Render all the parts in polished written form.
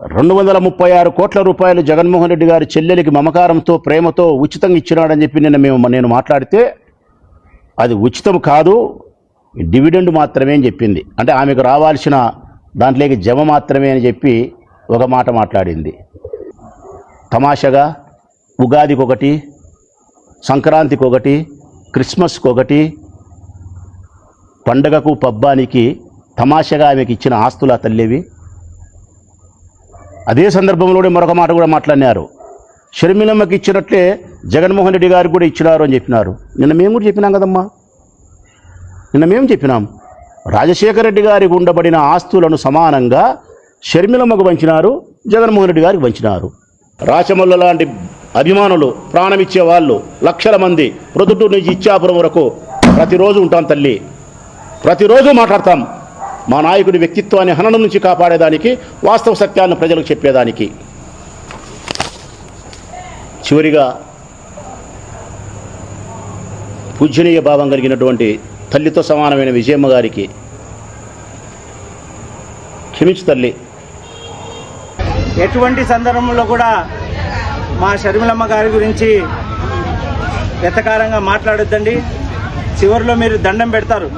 236 కోట్ల రూపాయలు జగన్మోహన్ రెడ్డి గారి చెల్లెలికి మమకారంతో ప్రేమతో ఉచితంగా ఇచ్చినాడని చెప్పి నేను మాట్లాడితే అది ఉచితం కాదు, డివిడెండ్ మాత్రమే అని చెప్పింది. అంటే ఆమెకు రావాల్సిన దాంట్లోకి జమ మాత్రమే అని చెప్పి ఒక మాట మాట్లాడింది. తమాషగా ఉగాదికి ఒకటి, సంక్రాంతికి ఒకటి, క్రిస్మస్కి ఒకటి, పండగకు పబ్బానికి తమాషగా ఆమెకి ఇచ్చిన ఆస్తుల తల్లివి. అదే సందర్భంలోనే మరొక మాట కూడా మాట్లాడినారు. షర్మిలమ్మకి ఇచ్చినట్లే జగన్మోహన్ రెడ్డి గారికి కూడా ఇచ్చినారు అని చెప్పినారు. నిన్న మేము కూడా చెప్పినాం కదమ్మా, నిన్న మేము చెప్పినాం. రాజశేఖర రెడ్డి గారికి ఉండబడిన ఆస్తులను సమానంగా షర్మిలమ్మకు పంచినారు, జగన్మోహన్ రెడ్డి గారికి పంచినారు. రాచమల్ల లాంటి అభిమానులు, ప్రాణమిచ్చే వాళ్ళు లక్షల మంది ప్రొద్దుటూరు నుంచి ఇచ్చాపురం వరకు ప్రతిరోజు ఉంటాం తల్లి, ప్రతిరోజు మాట్లాడతాం. మా నాయకుడి వ్యక్తిత్వాన్ని హననం నుంచి కాపాడేదానికి, వాస్తవ సత్యాలను ప్రజలకు చెప్పేదానికి. చివరిగా పూజనీయ భావం కలిగినటువంటి తల్లితో సమానమైన విజయమ్మ గారికి క్షమించు తల్లి. ఎటువంటి సందర్భంలో కూడా మా షర్మిలమ్మ గారి గురించి వెతకారంగా మాట్లాడొద్దండి. చివరిలో మీరు దండం పెడతారు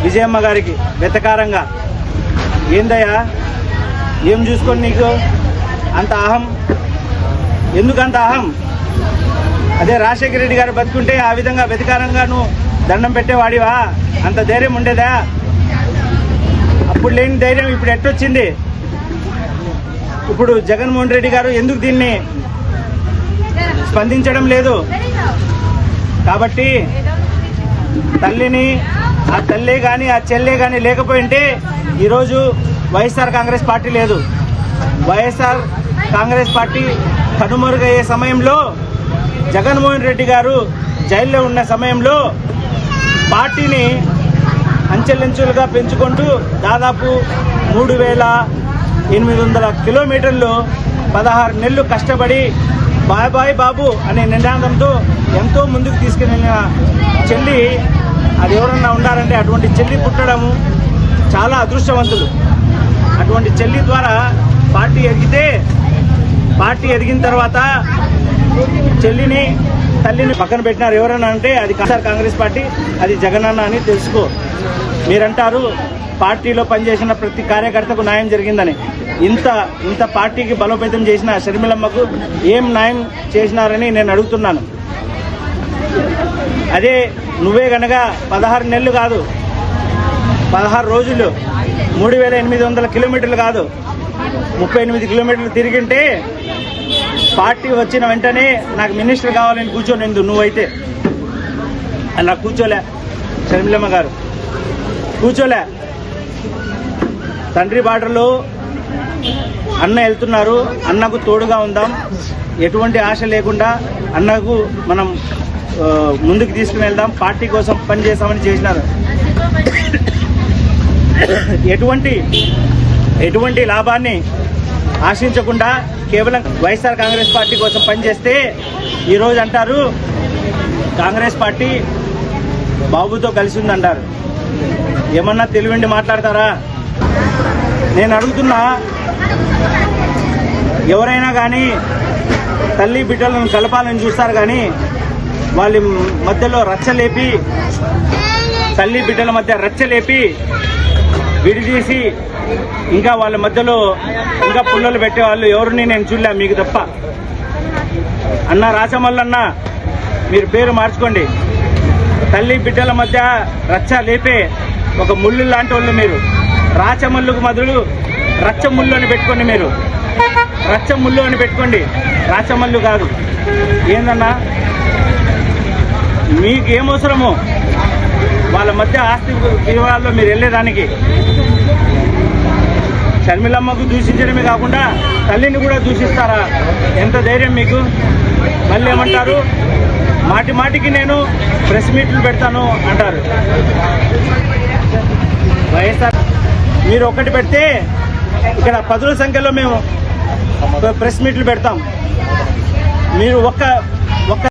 విజయమ్మ గారికి వెతకారంగా. ఏందయ్యా, ఏం చూసుకొని నీకు అంత అహం? ఎందుకంత అహం? అదే రాజశేఖర రెడ్డి గారు బతుకుంటే ఆ విధంగా వెతకారంగా నువ్వు దండం పెట్టేవాడివా? అంత ధైర్యం ఉండేదా? అప్పుడు లేని ధైర్యం ఇప్పుడు ఎట్టొచ్చింది? ఇప్పుడు జగన్మోహన్ రెడ్డి గారు ఎందుకు దీన్ని స్పందించడం లేదు? కాబట్టి తల్లిని, ఆ తల్లే కానీ ఆ చెల్లే కానీ లేకపోయింటే ఈరోజు వైఎస్ఆర్ కాంగ్రెస్ పార్టీ లేదు. వైఎస్ఆర్ కాంగ్రెస్ పార్టీ కనుమరుగయ్యే సమయంలో, జగన్మోహన్ రెడ్డి గారు జైల్లో ఉన్న సమయంలో పార్టీని అంచెలంచెలుగా పెంచుకుంటూ దాదాపు 3800 కిలోమీటర్లు 16 నెలలు కష్టపడి బాయ్ బాయ్ బాబు అనే నినాదంతో ఎంతో ముందుకు తీసుకెళ్ళిన చెల్లి, అది ఎవరన్నా ఉండాలంటే అటువంటి చెల్లి పుట్టడము చాలా అదృష్టవంతులు. అటువంటి చెల్లి ద్వారా పార్టీ ఎదిగితే, పార్టీ ఎదిగిన తర్వాత చెల్లిని, తల్లిని పక్కన పెట్టినారు. ఎవరన్నా అంటే అది కాంగ్రెస్ పార్టీ, అది జగనన్న అని తెలుసుకో. మీరంటారు పార్టీలో పనిచేసిన ప్రతి కార్యకర్తకు న్యాయం జరిగిందని. ఇంత పార్టీకి బలోపేతం చేసిన షర్మిలమ్మకు ఏం న్యాయం చేసినారని నేను అడుగుతున్నాను. అదే నువ్వే గనక 16 నెలలు కాదు, 16 రోజులు 3800 కిలోమీటర్లు కాదు, 38 కిలోమీటర్లు తిరిగింటే పార్టీ వచ్చిన వెంటనే నాకు మినిస్టర్ కావాలని కూర్చొని నువ్వైతే అలా కూర్చోలే. షర్మిలమ్మ గారు కూర్చోలే. తండ్రి బాటలో అన్న వెళ్తున్నారు, అన్నకు తోడుగా ఉందాం, ఎటువంటి ఆశ లేకుండా అన్నకు మనం ముందుకు తీసుకుని వెళ్దాం, పార్టీ కోసం పనిచేస్తామని చేసినారు. ఎటువంటి లాభాన్ని ఆశించకుండా కేవలం వైఎస్ఆర్ కాంగ్రెస్ పార్టీ కోసం పనిచేస్తే ఈరోజు అంటారు కాంగ్రెస్ పార్టీ బాబుతో కలిసి ఉందంటారు. ఏమన్నా తెలివిండి మాట్లాడతారా? నేను అడుగుతున్నా, ఎవరైనా కానీ తల్లి బిడ్డలను కలపాలని చూస్తారు, కానీ వాళ్ళ మధ్యలో రచ్చలేపి, తల్లి బిడ్డల మధ్య రచ్చలేపి విడిదీసి ఇంకా వాళ్ళ మధ్యలో ఇంకా పుల్లలు పెట్టేవాళ్ళు ఎవరిని నేను చూడలే మీకు తప్ప. అన్న రాచమల్లన్న, మీరు పేరు మార్చుకోండి. తల్లి బిడ్డల మధ్య రచ్చ లేపే ఒక ముళ్ళు లాంటి వాళ్ళు మీరు. రాచమల్లుకు మొదలు రచ్చముళ్ళు అని పెట్టుకోండి. మీరు రచ్చముళ్ళు అని పెట్టుకోండి, రాచమల్లు కాదు. ఏందన్నా మీకేమవసరమో వాళ్ళ మధ్య ఆస్తి వివరాల్లో మీరు వెళ్ళేదానికి? షర్మిలమ్మకు దూషించడమే కాకుండా తల్లిని కూడా దూషిస్తారా? ఎంత ధైర్యం మీకు? మళ్ళీ ఏమంటారు, మాటి మాటికి నేను ప్రెస్ మీట్లు పెడతాను అంటారు. వైఎస్ఆర్ మీరు ఒక్కటి పెడితే ఇక్కడ 10ల సంఖ్యలో మేము ప్రెస్ మీట్లు పెడతాం. మీరు ఒక్క